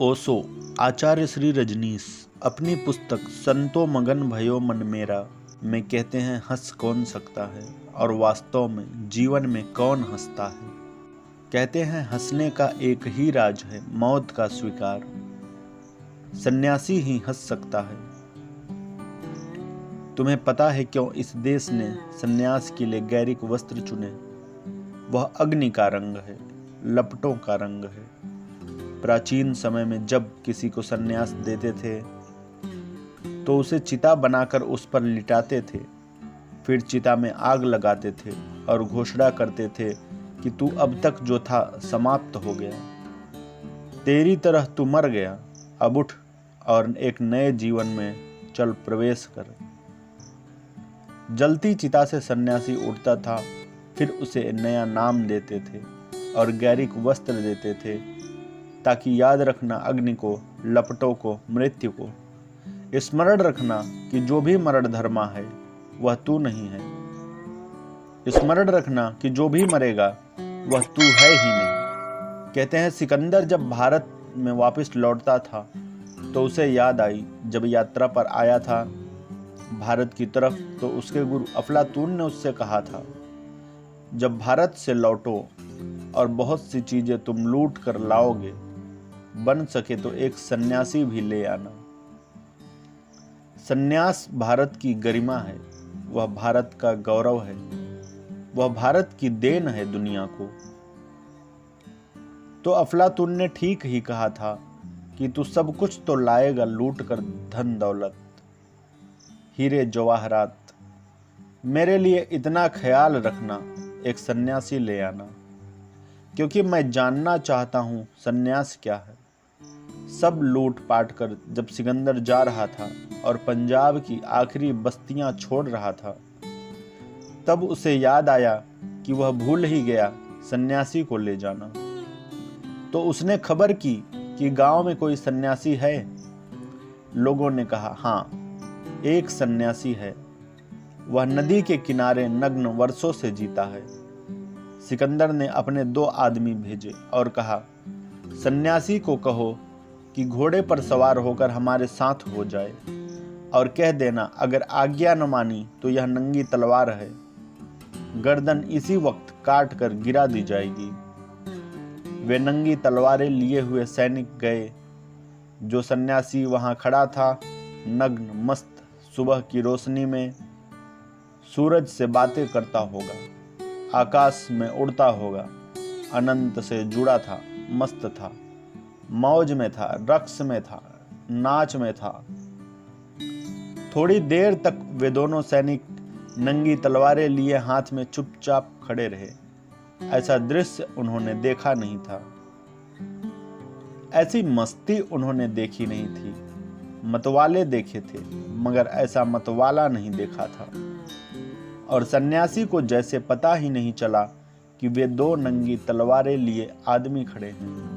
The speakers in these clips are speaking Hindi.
ओशो। आचार्य श्री रजनीश अपनी पुस्तक संतो मगन भयो मन मेरा में कहते हैं, हंस कौन सकता है और वास्तव में जीवन में कौन हंसता है। कहते हैं हंसने का एक ही राज है, मौत का स्वीकार। सन्यासी ही हंस सकता है। तुम्हें पता है क्यों इस देश ने सन्यास के लिए गैरिक वस्त्र चुने? वह अग्नि का रंग है, लपटों का रंग है। प्राचीन समय में जब किसी को सन्यास देते थे तो उसे चिता बनाकर उस पर लिटाते थे, फिर चिता में आग लगाते थे और घोषणा करते थे कि तू अब तक जो था समाप्त हो गया, तेरी तरह तू मर गया, अब उठ और एक नए जीवन में चल प्रवेश कर। जलती चिता से सन्यासी उठता था, फिर उसे नया नाम देते थे और गैरिक वस्त्र देते थे, ताकि याद रखना अग्नि को, लपटों को, मृत्यु को। स्मरण रखना कि जो भी मरण धर्मा है वह तू नहीं है। स्मरण रखना कि जो भी मरेगा वह तू है ही नहीं। कहते हैं सिकंदर जब भारत में वापस लौटता था तो उसे याद आई, जब यात्रा पर आया था भारत की तरफ, तो उसके गुरु अफलातून ने उससे कहा था, जब भारत से लौटो और बहुत सी चीजें तुम लूट कर लाओगे, बन सके तो एक सन्यासी भी ले आना। सन्यास भारत की गरिमा है, वह भारत का गौरव है, वह भारत की देन है दुनिया को। तो अफलातून ने ठीक ही कहा था कि तू सब कुछ तो लाएगा लूट कर, धन दौलत, हीरे जवाहरात। मेरे लिए इतना ख्याल रखना, एक सन्यासी ले आना, क्योंकि मैं जानना चाहता हूं सन्यास क्या है। सब लूट पाट कर जब सिकंदर जा रहा था और पंजाब की आखिरी बस्तियां छोड़ रहा था, तब उसे याद आया कि वह भूल ही गया सन्यासी को ले जाना। तो उसने खबर की कि गांव में कोई सन्यासी है। लोगों ने कहा, हाँ, एक सन्यासी है, वह नदी के किनारे नग्न वर्षों से जीता है। सिकंदर ने अपने 2 आदमी भेजे और कहा, सन्यासी को कहो कि घोड़े पर सवार होकर हमारे साथ हो जाए और कह देना अगर आज्ञा न मानी तो यह नंगी तलवार है, गर्दन इसी वक्त काट कर गिरा दी जाएगी। वे नंगी तलवारें लिए हुए सैनिक गए। जो सन्यासी वहां खड़ा था, नग्न मस्त, सुबह की रोशनी में सूरज से बातें करता होगा, आकाश में उड़ता होगा, अनंत से जुड़ा था, मस्त था, मौज में था, रक्स में था, नाच में था। थोड़ी देर तक वे दोनों सैनिक नंगी तलवारें लिए हाथ में चुपचाप खड़े रहे। ऐसा दृश्य उन्होंने देखा नहीं था, ऐसी मस्ती उन्होंने देखी नहीं थी। मतवाले देखे थे मगर ऐसा मतवाला नहीं देखा था। और सन्यासी को जैसे पता ही नहीं चला कि वे 2 नंगी तलवारें लिए आदमी खड़े हैं।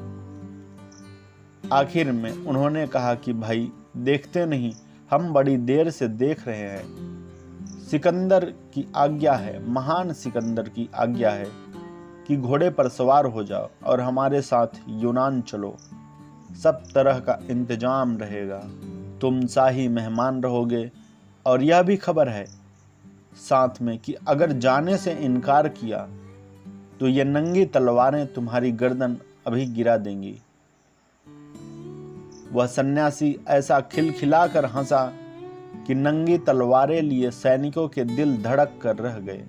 आखिर में उन्होंने कहा कि भाई देखते नहीं, हम बड़ी देर से देख रहे हैं। सिकंदर की आज्ञा है, महान सिकंदर की आज्ञा है कि घोड़े पर सवार हो जाओ और हमारे साथ यूनान चलो। सब तरह का इंतजाम रहेगा, तुम शाही मेहमान रहोगे। और यह भी खबर है साथ में कि अगर जाने से इनकार किया तो ये नंगी तलवारें तुम्हारी गर्दन अभी गिरा देंगी। वह सन्यासी ऐसा खिलखिलाकर हंसा कि नंगी तलवारें लिए सैनिकों के दिल धड़क कर रह गए।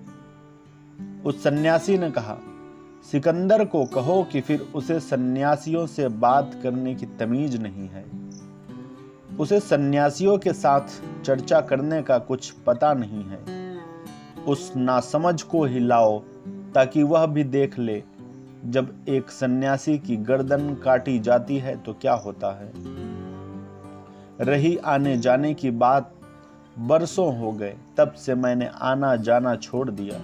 उस सन्यासी ने कहा, सिकंदर को कहो कि फिर उसे सन्यासियों से बात करने की तमीज नहीं है, उसे सन्यासियों के साथ चर्चा करने का कुछ पता नहीं है। उस नासमझ को हिलाओ ताकि वह भी देख ले, जब एक सन्यासी की गर्दन काटी जाती है तो क्या होता है। रही आने जाने की बात, बरसों हो गए तब से मैंने आना जाना छोड़ दिया,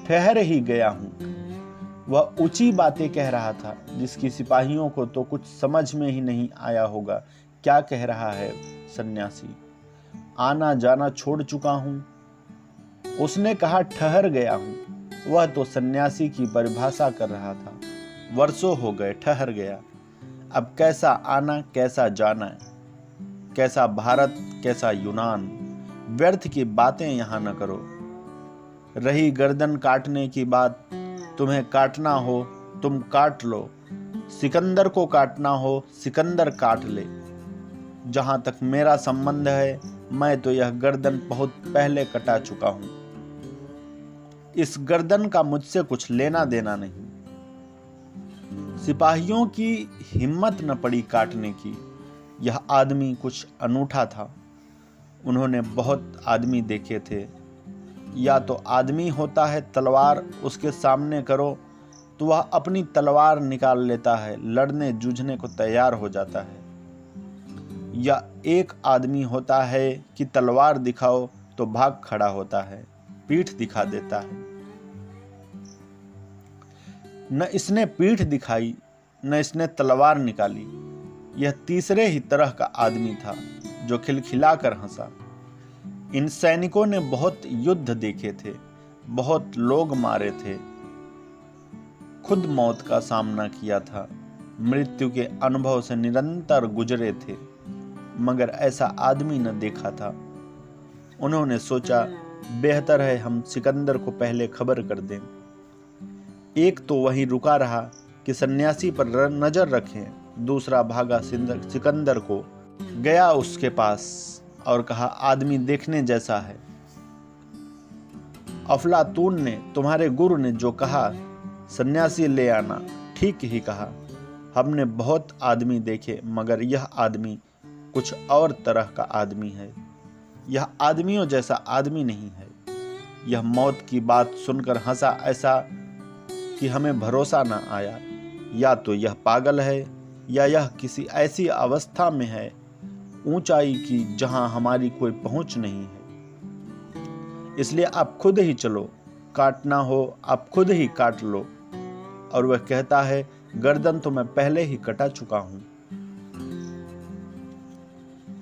ठहर ही गया हूं। वह ऊंची बातें कह रहा था जिसकी सिपाहियों को तो कुछ समझ में ही नहीं आया होगा। क्या कह रहा है सन्यासी? आना जाना छोड़ चुका हूं। उसने कहा ठहर गया हूं। वह तो सन्यासी की परिभाषा कर रहा था। वर्षों हो गए, ठहर गया। अब कैसा आना कैसा जाना, कैसा भारत कैसा यूनान, व्यर्थ की बातें यहाँ न करो। रही गर्दन काटने की बात, तुम्हें काटना हो तुम काट लो, सिकंदर को काटना हो सिकंदर काट ले। जहां तक मेरा संबंध है मैं तो यह गर्दन बहुत पहले कटा चुका हूं। इस गर्दन का मुझसे कुछ लेना देना नहीं। सिपाहियों की हिम्मत न पड़ी काटने की। यह आदमी कुछ अनूठा था। उन्होंने बहुत आदमी देखे थे। या तो आदमी होता है तलवार उसके सामने करो तो वह अपनी तलवार निकाल लेता है, लड़ने जूझने को तैयार हो जाता है। या एक आदमी होता है कि तलवार दिखाओ तो भाग खड़ा होता है, पीठ दिखा देता है। न इसने पीठ दिखाई न इसने तलवार निकाली। यह तीसरे ही तरह का आदमी था जो खिलखिलाकर हंसा। इन सैनिकों ने बहुत युद्ध देखे थे, बहुत लोग मारे थे, खुद मौत का सामना किया था, मृत्यु के अनुभव से निरंतर गुजरे थे, मगर ऐसा आदमी न देखा था। उन्होंने सोचा बेहतर है हम सिकंदर को पहले खबर कर दें। एक तो वहीं रुका रहा कि सन्यासी पर नजर रखें, दूसरा भागा सिकंदर को गया उसके पास और कहा आदमी देखने जैसा है। अफलातून ने, तुम्हारे गुरु ने जो कहा सन्यासी ले आना, ठीक ही कहा। हमने बहुत आदमी देखे मगर यह आदमी कुछ और तरह का आदमी है। यह आदमियों जैसा आदमी नहीं है। यह मौत की बात सुनकर हंसा ऐसा कि हमें भरोसा न आया। या तो यह पागल है या यह किसी ऐसी अवस्था में है ऊंचाई की जहां हमारी कोई पहुंच नहीं है। इसलिए आप खुद ही चलो, काटना हो आप खुद ही काट लो। और वह कहता है गर्दन तो मैं पहले ही कटा चुका हूं।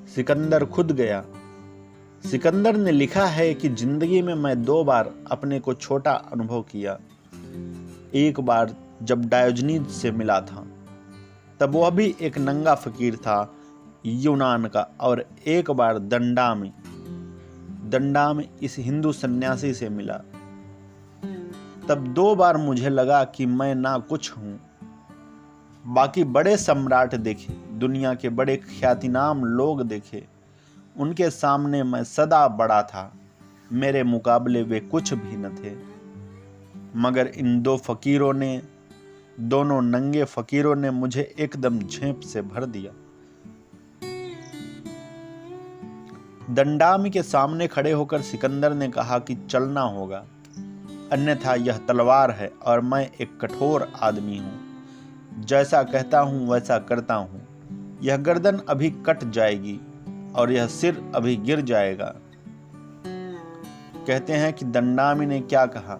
सिकंदर खुद गया। सिकंदर ने लिखा है कि जिंदगी में मैं 2 बार अपने को छोटा अनुभव किया। एक बार जब डायोजनीज से मिला था, तब वह भी एक नंगा फकीर था यूनान का, और एक बार दंडा में इस हिंदू सन्यासी से मिला। तब 2 बार मुझे लगा कि मैं ना कुछ हूं। बाकी बड़े सम्राट देखे, दुनिया के बड़े ख्यातिनाम लोग देखे, उनके सामने मैं सदा बड़ा था, मेरे मुकाबले वे कुछ भी न थे। मगर इन 2 फकीरों ने, दोनों नंगे फकीरों ने मुझे एकदम झेप से भर दिया। दंडामी के सामने खड़े होकर सिकंदर ने कहा कि चलना होगा, अन्यथा यह तलवार है और मैं एक कठोर आदमी हूं। जैसा कहता हूं वैसा करता हूं। यह गर्दन अभी कट जाएगी और यह सिर अभी गिर जाएगा। कहते हैं कि दंडामी ने क्या कहा।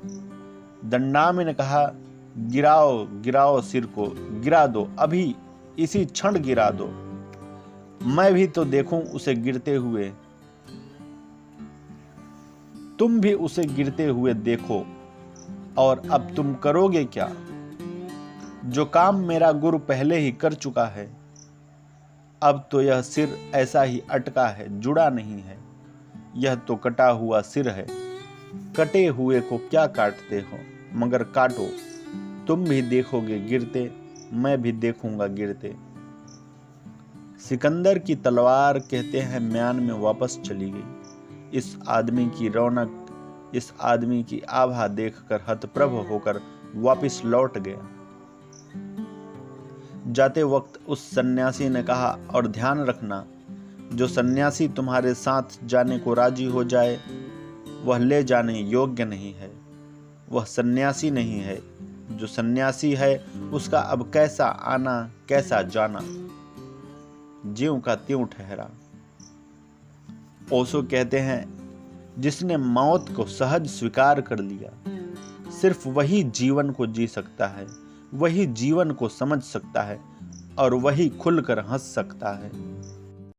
दंडामी ने कहा गिराओ गिराओ सिर को, गिरा दो, अभी इसी क्षण गिरा दो, मैं भी तो देखूं उसे गिरते हुए। तुम भी उसे गिरते हुए देखो। और अब तुम करोगे क्या? जो काम मेरा गुरु पहले ही कर चुका है। अब तो यह सिर ऐसा ही अटका है, जुड़ा नहीं है। यह तो कटा हुआ सिर है। कटे हुए को क्या काटते हो, मगर काटो। तुम भी देखोगे गिरते, मैं भी देखूंगा गिरते। सिकंदर की तलवार कहते हैं म्यान में वापस चली गई। इस आदमी की रौनक, इस आदमी की आभा देखकर हतप्रभ होकर वापस लौट गया। जाते वक्त उस सन्यासी ने कहा, और ध्यान रखना, जो सन्यासी तुम्हारे साथ जाने को राजी हो जाए वह ले जाने योग्य नहीं है। वह सन्यासी नहीं है। जो सन्यासी है उसका अब कैसा आना कैसा जाना, ज्यों का त्यों ठहरा। ओशो कहते हैं जिसने मौत को सहज स्वीकार कर लिया, सिर्फ वही जीवन को जी सकता है, वही जीवन को समझ सकता है और वही खुलकर हंस सकता है।